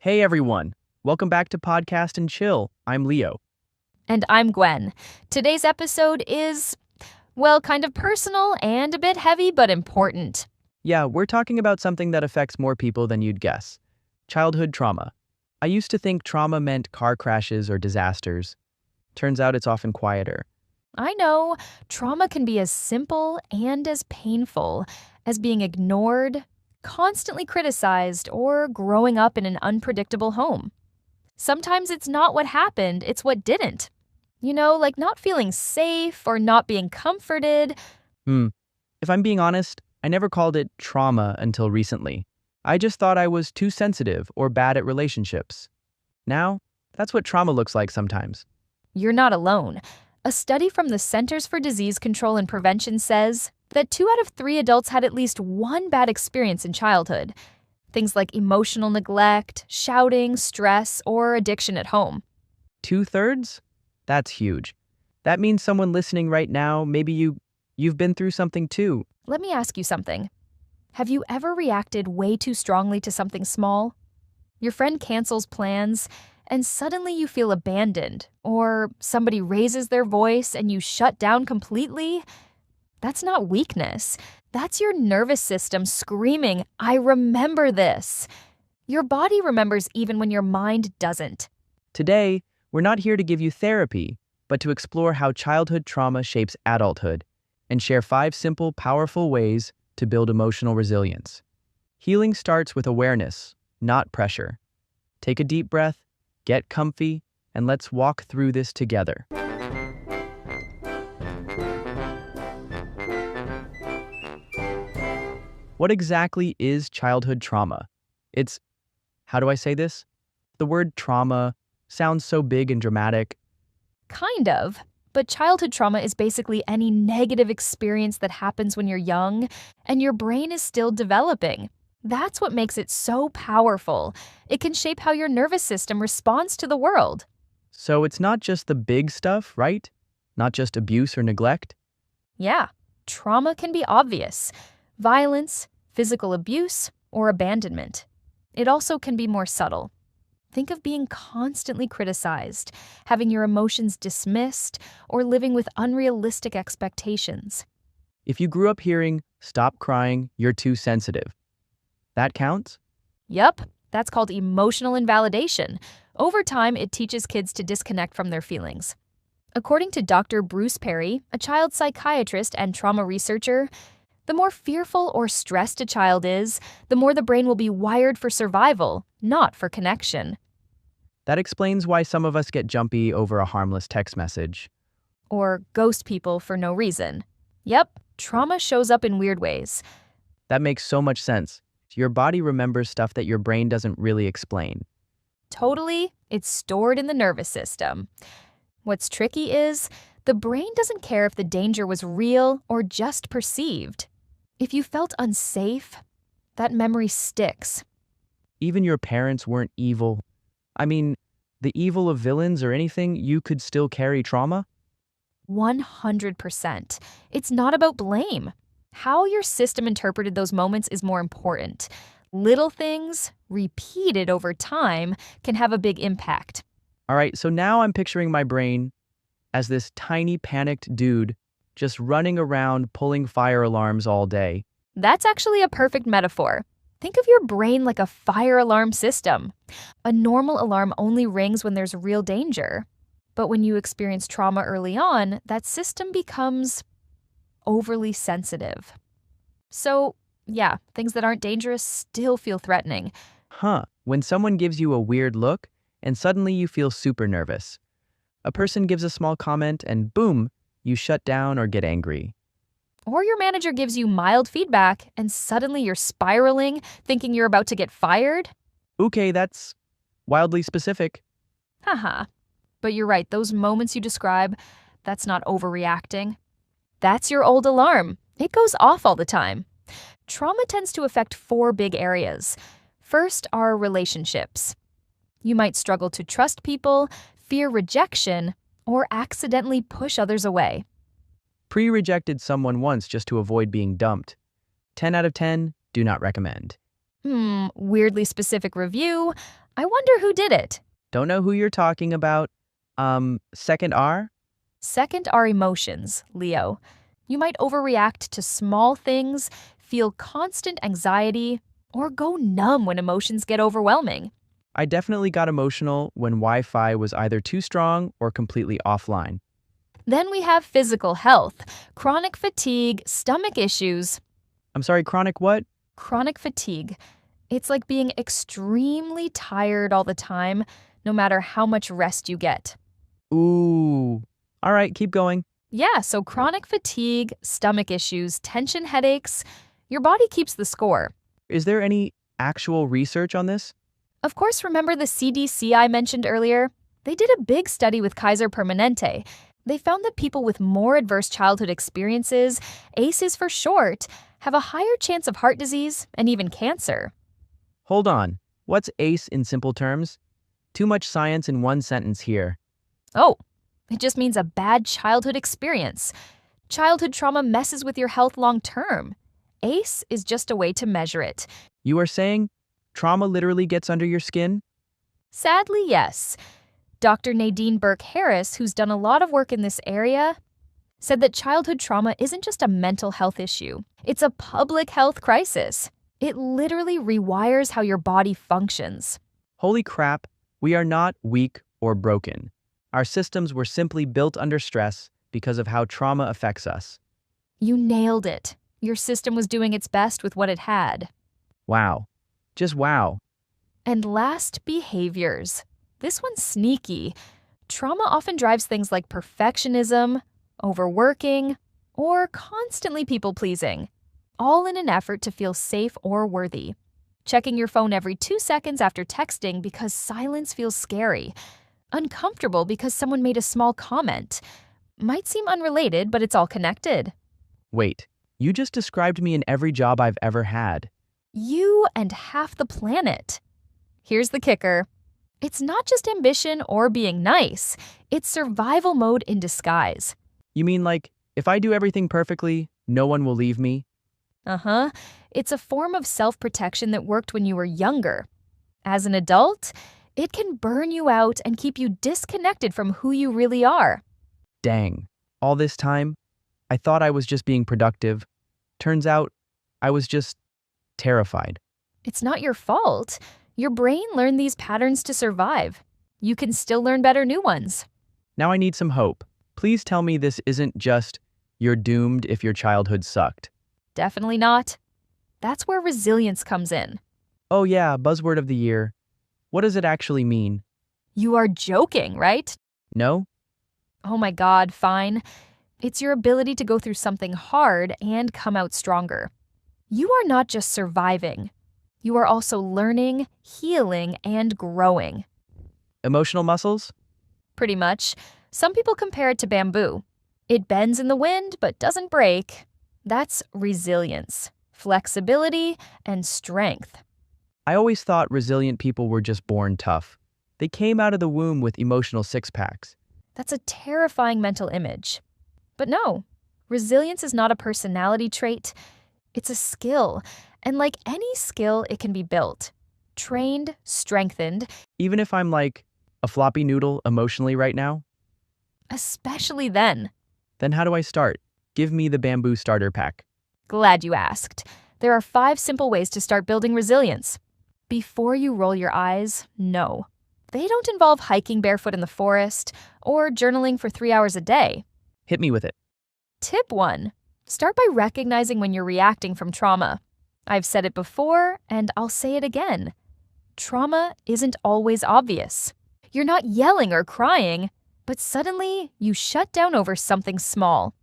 Hey everyone, welcome back to Podcast and Chill. I'm Leo. And I'm Gwen. Today's episode is, well, kind of personal and a bit heavy, but important. Yeah, we're talking about something that affects more people than you'd guess. Childhood trauma. I used to think trauma meant car crashes or disasters. Turns out it's often quieter. I know trauma can be as simple and as painful as being ignored, constantly criticized, or growing up in an unpredictable home. Sometimes it's not what happened, it's what didn't. Like not feeling safe or not being comforted. If I'm being honest, I never called it trauma until recently. I just thought I was too sensitive or bad at relationships. Now, that's what trauma looks like sometimes. You're not alone. A study from the Centers for Disease Control and Prevention says that 2 out of 3 adults had at least one bad experience in childhood. Things like emotional neglect, shouting, stress, or addiction at home. 2/3? That's huge. That means someone listening right now, maybe you've been through something too. Let me ask you something. Have you ever reacted way too strongly to something small? Your friend cancels plans, and suddenly you feel abandoned, or somebody raises their voice and you shut down completely? That's not weakness. That's your nervous system screaming, "I remember this." Your body remembers even when your mind doesn't. Today, we're not here to give you therapy, but to explore how childhood trauma shapes adulthood and share 5 simple, powerful ways to build emotional resilience. Healing starts with awareness, not pressure. Take a deep breath, get comfy, and let's walk through this together. What exactly is childhood trauma? How do I say this? The word trauma sounds so big and dramatic. Kind of. But childhood trauma is basically any negative experience that happens when you're young and your brain is still developing. That's what makes it so powerful. It can shape how your nervous system responds to the world. So it's not just the big stuff, right? Not just abuse or neglect? Yeah, trauma can be obvious. Violence, physical abuse, or abandonment. It also can be more subtle. Think of being constantly criticized, having your emotions dismissed, or living with unrealistic expectations. If you grew up hearing, "Stop crying, you're too sensitive," that counts? Yup, that's called emotional invalidation. Over time, it teaches kids to disconnect from their feelings. According to Dr. Bruce Perry, a child psychiatrist and trauma researcher, the more fearful or stressed a child is, the more the brain will be wired for survival, not for connection. That explains why some of us get jumpy over a harmless text message. Or ghost people for no reason. Yep, trauma shows up in weird ways. That makes so much sense. Your body remembers stuff that your brain doesn't really explain. Totally, it's stored in the nervous system. What's tricky is, the brain doesn't care if the danger was real or just perceived. If you felt unsafe, that memory sticks. Even your parents weren't evil. I mean, the evil of villains or anything, you could still carry trauma? 100%. It's not about blame. How your system interpreted those moments is more important. Little things, repeated over time, can have a big impact. All right, so now I'm picturing my brain as this tiny panicked dude just running around pulling fire alarms all day. That's actually a perfect metaphor. Think of your brain like a fire alarm system. A normal alarm only rings when there's real danger. But when you experience trauma early on, that system becomes overly sensitive. So, yeah, things that aren't dangerous still feel threatening. When someone gives you a weird look and suddenly you feel super nervous. A person gives a small comment and boom, you shut down or get angry. Or your manager gives you mild feedback and suddenly you're spiraling, thinking you're about to get fired. Okay, that's wildly specific. Haha. But you're right, those moments you describe, that's not overreacting. That's your old alarm. It goes off all the time. Trauma tends to affect 4 big areas. First are relationships. You might struggle to trust people, fear rejection, or accidentally push others away. Pre-rejected someone once just to avoid being dumped. 10 out of 10, do not recommend. Weirdly specific review. I wonder who did it. Don't know who you're talking about. Second R? Second are emotions, Leo. You might overreact to small things, feel constant anxiety, or go numb when emotions get overwhelming. I definitely got emotional when Wi-Fi was either too strong or completely offline. Then we have physical health, chronic fatigue, stomach issues. I'm sorry, chronic what? Chronic fatigue. It's like being extremely tired all the time, no matter how much rest you get. Ooh. All right, keep going. Yeah, so chronic fatigue, stomach issues, tension headaches, your body keeps the score. Is there any actual research on this? Of course, remember the CDC I mentioned earlier? They did a big study with Kaiser Permanente. They found that people with more adverse childhood experiences, ACEs for short, have a higher chance of heart disease and even cancer. Hold on. What's ACE in simple terms? Too much science in one sentence here. Oh, it just means a bad childhood experience. Childhood trauma messes with your health long term. ACE is just a way to measure it. You are saying trauma literally gets under your skin? Sadly, yes. Dr. Nadine Burke-Harris, who's done a lot of work in this area, said that childhood trauma isn't just a mental health issue. It's a public health crisis. It literally rewires how your body functions. Holy crap, we are not weak or broken. Our systems were simply built under stress because of how trauma affects us. You nailed it. Your system was doing its best with what it had. Wow. Just wow. And last, behaviors. This one's sneaky. Trauma often drives things like perfectionism, overworking, or constantly people-pleasing, all in an effort to feel safe or worthy. Checking your phone every 2 seconds after texting because silence feels scary. Uncomfortable because someone made a small comment. Might seem unrelated, but it's all connected. Wait, you just described me in every job I've ever had. You and half the planet. Here's the kicker. It's not just ambition or being nice. It's survival mode in disguise. You mean like, if I do everything perfectly, no one will leave me? Uh-huh. It's a form of self-protection that worked when you were younger. As an adult, it can burn you out and keep you disconnected from who you really are. Dang. All this time, I thought I was just being productive. Turns out, I was just terrified. It's not your fault. Your brain learned these patterns to survive. You can still learn better new ones. Now I need some hope. Please tell me this isn't just, you're doomed if your childhood sucked. Definitely not. That's where resilience comes in. Oh yeah, buzzword of the year. What does it actually mean? You are joking, right? No? Oh my God, fine. It's your ability to go through something hard and come out stronger. You are not just surviving. You are also learning, healing, and growing. Emotional muscles? Pretty much. Some people compare it to bamboo. It bends in the wind but doesn't break. That's resilience, flexibility, and strength. I always thought resilient people were just born tough. They came out of the womb with emotional six-packs. That's a terrifying mental image. But no, resilience is not a personality trait. It's a skill. And like any skill, it can be built. Trained, strengthened. Even if I'm like a floppy noodle emotionally right now? Especially then. Then how do I start? Give me the bamboo starter pack. Glad you asked. There are 5 simple ways to start building resilience. Before you roll your eyes, no. They don't involve hiking barefoot in the forest or journaling for 3 hours a day. Hit me with it. Tip 1. Start by recognizing when you're reacting from trauma. I've said it before, and I'll say it again. Trauma isn't always obvious. You're not yelling or crying, but suddenly you shut down over something small.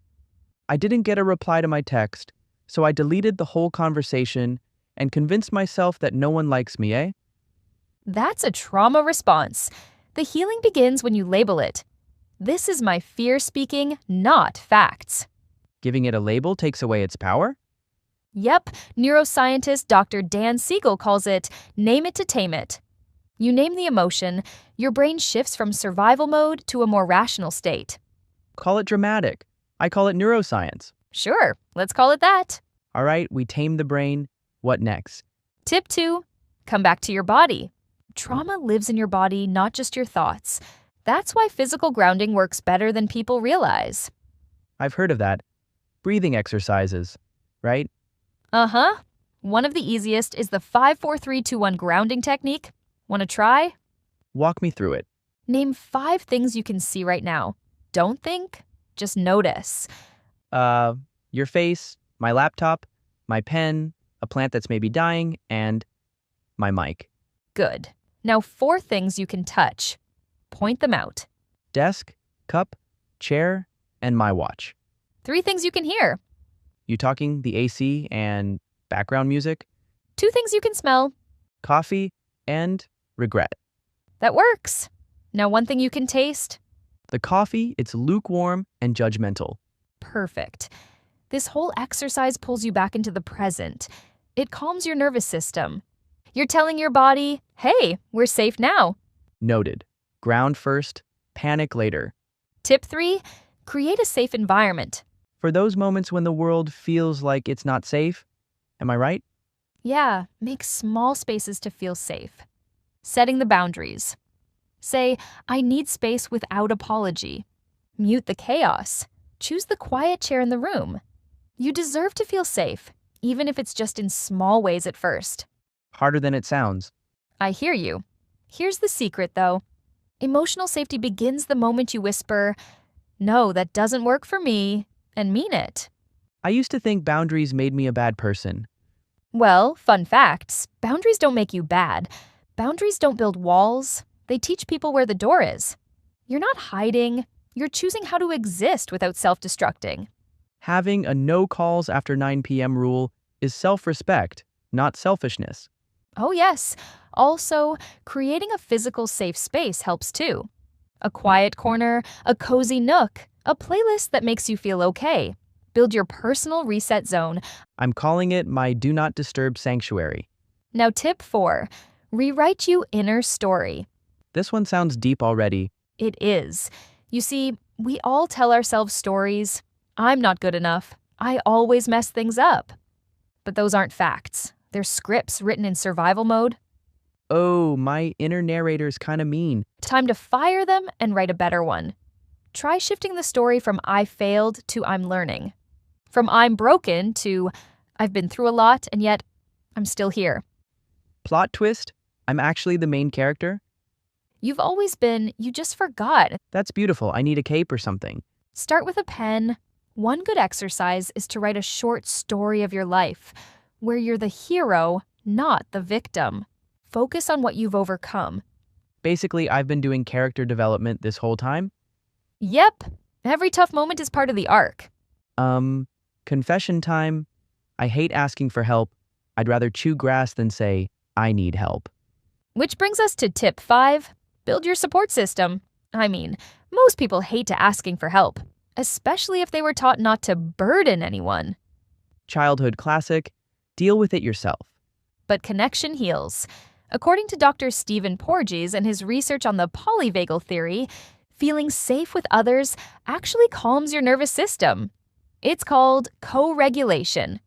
I didn't get a reply to my text, so I deleted the whole conversation and convinced myself that no one likes me, eh? That's a trauma response. The healing begins when you label it. This is my fear speaking, not facts. Giving it a label takes away its power? Yep, neuroscientist Dr. Dan Siegel calls it name it to tame it. You name the emotion, your brain shifts from survival mode to a more rational state. Call it dramatic. I call it neuroscience. Sure, let's call it that. All right, we tame the brain. What next? Tip 2, come back to your body. Trauma lives in your body, not just your thoughts. That's why physical grounding works better than people realize. I've heard of that. Breathing exercises, right? Uh-huh. One of the easiest is the 5-4-3-2-1 grounding technique. Want to try? Walk me through it. Name 5 things you can see right now. Don't think, just notice. Your face, my laptop, my pen, a plant that's maybe dying, and my mic. Good. Now 4 things you can touch. Point them out. Desk, cup, chair, and my watch. 3 things you can hear. You talking the AC and background music? 2 things you can smell. Coffee and regret. That works. Now 1 thing you can taste. The coffee, it's lukewarm and judgmental. Perfect. This whole exercise pulls you back into the present. It calms your nervous system. You're telling your body, hey, we're safe now. Noted. Ground first, panic later. Tip 3, create a safe environment. For those moments when the world feels like it's not safe, am I right? Yeah, make small spaces to feel safe. Setting the boundaries. Say, I need space without apology. Mute the chaos. Choose the quiet chair in the room. You deserve to feel safe, even if it's just in small ways at first. Harder than it sounds. I hear you. Here's the secret, though. Emotional safety begins the moment you whisper, no, that doesn't work for me, and mean it. I used to think boundaries made me a bad person. Well, fun facts. Boundaries don't make you bad. Boundaries don't build walls. They teach people where the door is. You're not hiding. You're choosing how to exist without self-destructing. Having a no calls after 9 p.m. rule is self-respect, not selfishness. Oh yes. Also, creating a physical safe space helps too. A quiet corner, a cozy nook, a playlist that makes you feel okay. Build your personal reset zone. I'm calling it my do not disturb sanctuary. Now tip 4, rewrite your inner story. This one sounds deep already. It is. You see, we all tell ourselves stories. I'm not good enough. I always mess things up. But those aren't facts. They're scripts written in survival mode. Oh, my inner narrator's kind of mean. Time to fire them and write a better one. Try shifting the story from I failed to I'm learning. From I'm broken to I've been through a lot and yet I'm still here. Plot twist, I'm actually the main character? You've always been, you just forgot. That's beautiful. I need a cape or something. Start with a pen. One good exercise is to write a short story of your life, where you're the hero, not the victim. Focus on what you've overcome. Basically, I've been doing character development this whole time. Yep, every tough moment is part of the arc. Confession time. I hate asking for help. I'd rather chew grass than say, I need help. Which brings us to tip 5, build your support system. I mean, most people hate to asking for help, especially if they were taught not to burden anyone. Childhood classic, deal with it yourself. But connection heals. According to Dr. Stephen Porges and his research on the polyvagal theory, feeling safe with others actually calms your nervous system. It's called co-regulation.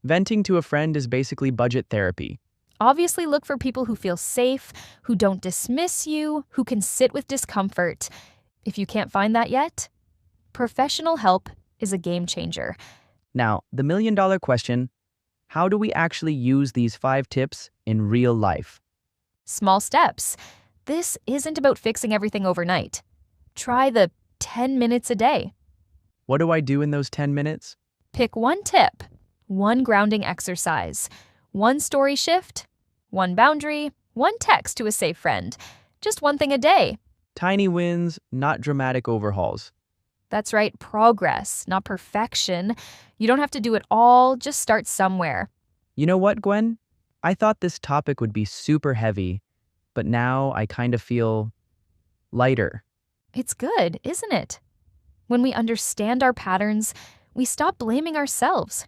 Venting to a friend is basically budget therapy. Obviously, look for people who feel safe, who don't dismiss you, who can sit with discomfort. If you can't find that yet, professional help is a game changer. Now, the million-dollar question, how do we actually use these 5 tips in real life? Small steps. This isn't about fixing everything overnight. Try the 10 minutes a day. What do I do in those 10 minutes? Pick one tip, one grounding exercise, one story shift, one boundary, one text to a safe friend. Just one thing a day. Tiny wins, not dramatic overhauls. That's right, progress, not perfection. You don't have to do it all, just start somewhere. You know what, Gwen? I thought this topic would be super heavy, but now I kind of feel lighter. It's good, isn't it? When we understand our patterns, we stop blaming ourselves.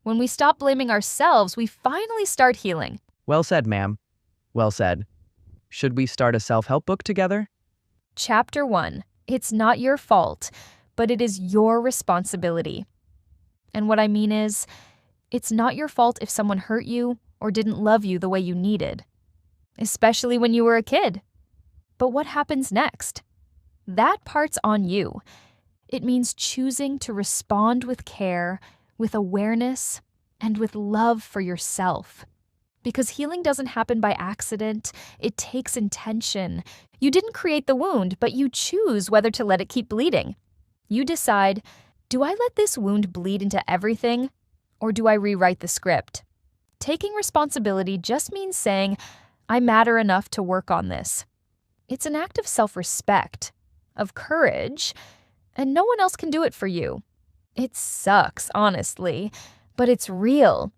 When we stop blaming ourselves, we finally start healing. Well said, ma'am. Well said. Should we start a self-help book together? Chapter 1. It's not your fault, but it is your responsibility. And what I mean is, it's not your fault if someone hurt you or didn't love you the way you needed, especially when you were a kid. But what happens next? That part's on you. It means choosing to respond with care, with awareness, and with love for yourself. Because healing doesn't happen by accident, it takes intention. You didn't create the wound, but you choose whether to let it keep bleeding. You decide, do I let this wound bleed into everything, or do I rewrite the script? Taking responsibility just means saying, I matter enough to work on this. It's an act of self-respect, of courage, and no one else can do it for you. It sucks, honestly, but it's real.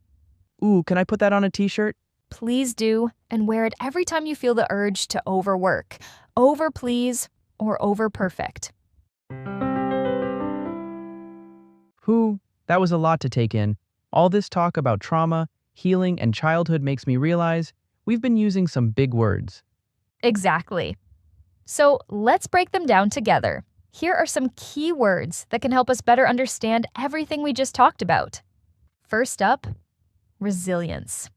Ooh, can I put that on a t-shirt? Please do, and wear it every time you feel the urge to overwork, over-please, or over-perfect. That was a lot to take in. All this talk about trauma, healing, and childhood makes me realize we've been using some big words. Exactly. So let's break them down together. Here are some key words that can help us better understand everything we just talked about. First up, resilience.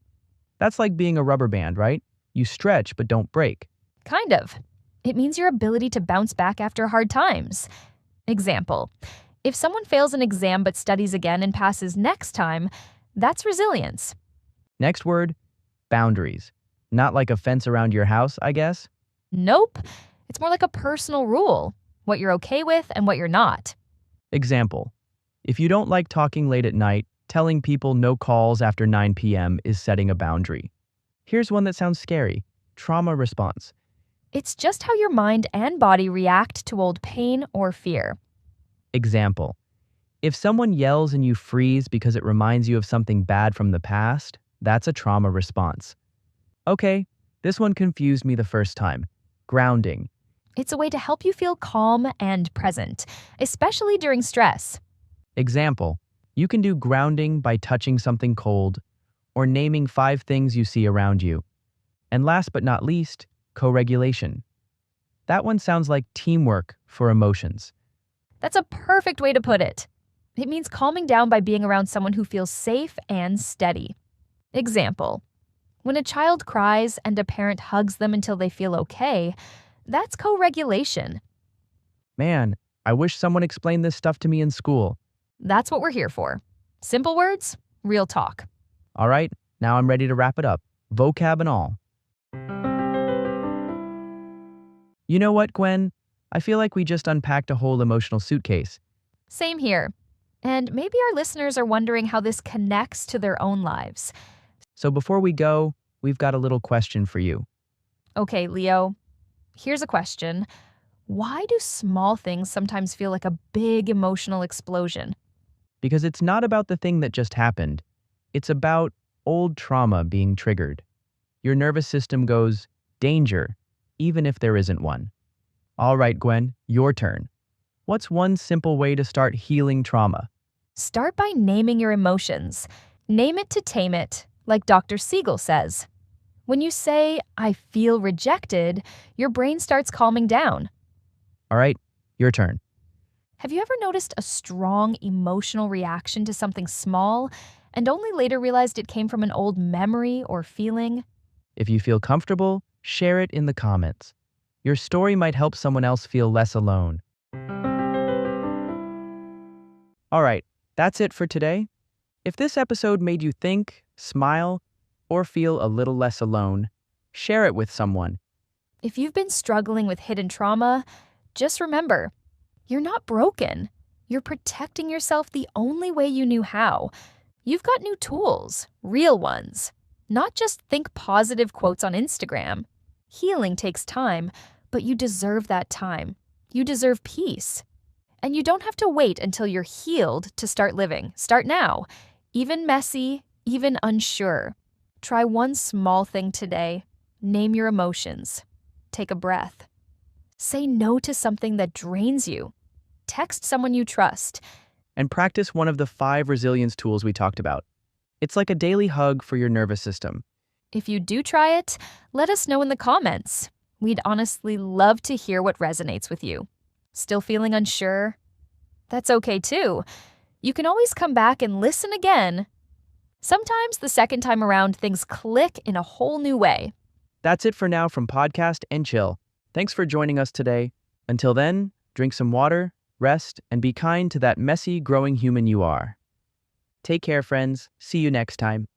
That's like being a rubber band, right? You stretch but don't break. Kind of. It means your ability to bounce back after hard times. Example, if someone fails an exam but studies again and passes next time, that's resilience. Next word, boundaries. Not like a fence around your house, I guess? Nope. It's more like a personal rule, what you're okay with and what you're not. Example, if you don't like talking late at night, telling people no calls after 9 p.m. is setting a boundary. Here's one that sounds scary, trauma response. It's just how your mind and body react to old pain or fear. Example, if someone yells and you freeze because it reminds you of something bad from the past, that's a trauma response. Okay, this one confused me the first time. Grounding. It's a way to help you feel calm and present, especially during stress. Example, you can do grounding by touching something cold or naming 5 things you see around you. And last but not least, co-regulation. That one sounds like teamwork for emotions. That's a perfect way to put it. It means calming down by being around someone who feels safe and steady. Example, when a child cries and a parent hugs them until they feel okay, that's co-regulation. Man, I wish someone explained this stuff to me in school. That's what we're here for. Simple words, real talk. All right, now I'm ready to wrap it up, vocab and all. You know what, Gwen? I feel like we just unpacked a whole emotional suitcase. Same here. And maybe our listeners are wondering how this connects to their own lives. So before we go, we've got a little question for you. Okay, Leo, here's a question. Why do small things sometimes feel like a big emotional explosion? Because it's not about the thing that just happened. It's about old trauma being triggered. Your nervous system goes, danger, even if there isn't one. All right, Gwen, your turn. What's one simple way to start healing trauma? Start by naming your emotions. Name it to tame it, like Dr. Siegel says. When you say, I feel rejected, your brain starts calming down. All right, your turn. Have you ever noticed a strong emotional reaction to something small and only later realized it came from an old memory or feeling? If you feel comfortable, share it in the comments. Your story might help someone else feel less alone. All right, that's it for today. If this episode made you think, smile, or feel a little less alone, share it with someone. If you've been struggling with hidden trauma, just remember, you're not broken. You're protecting yourself the only way you knew how. You've got new tools, real ones, not just think positive quotes on Instagram. Healing takes time, but you deserve that time. You deserve peace. And you don't have to wait until you're healed to start living. Start now. Even messy, even unsure. Try one small thing today. Name your emotions. Take a breath. Say no to something that drains you. Text someone you trust. And practice one of the 5 resilience tools we talked about. It's like a daily hug for your nervous system. If you do try it, let us know in the comments. We'd honestly love to hear what resonates with you. Still feeling unsure? That's okay too. You can always come back and listen again. Sometimes the second time around, things click in a whole new way. That's it for now from Podcast and Chill. Thanks for joining us today. Until then, drink some water, rest, and be kind to that messy, growing human you are. Take care, friends. See you next time.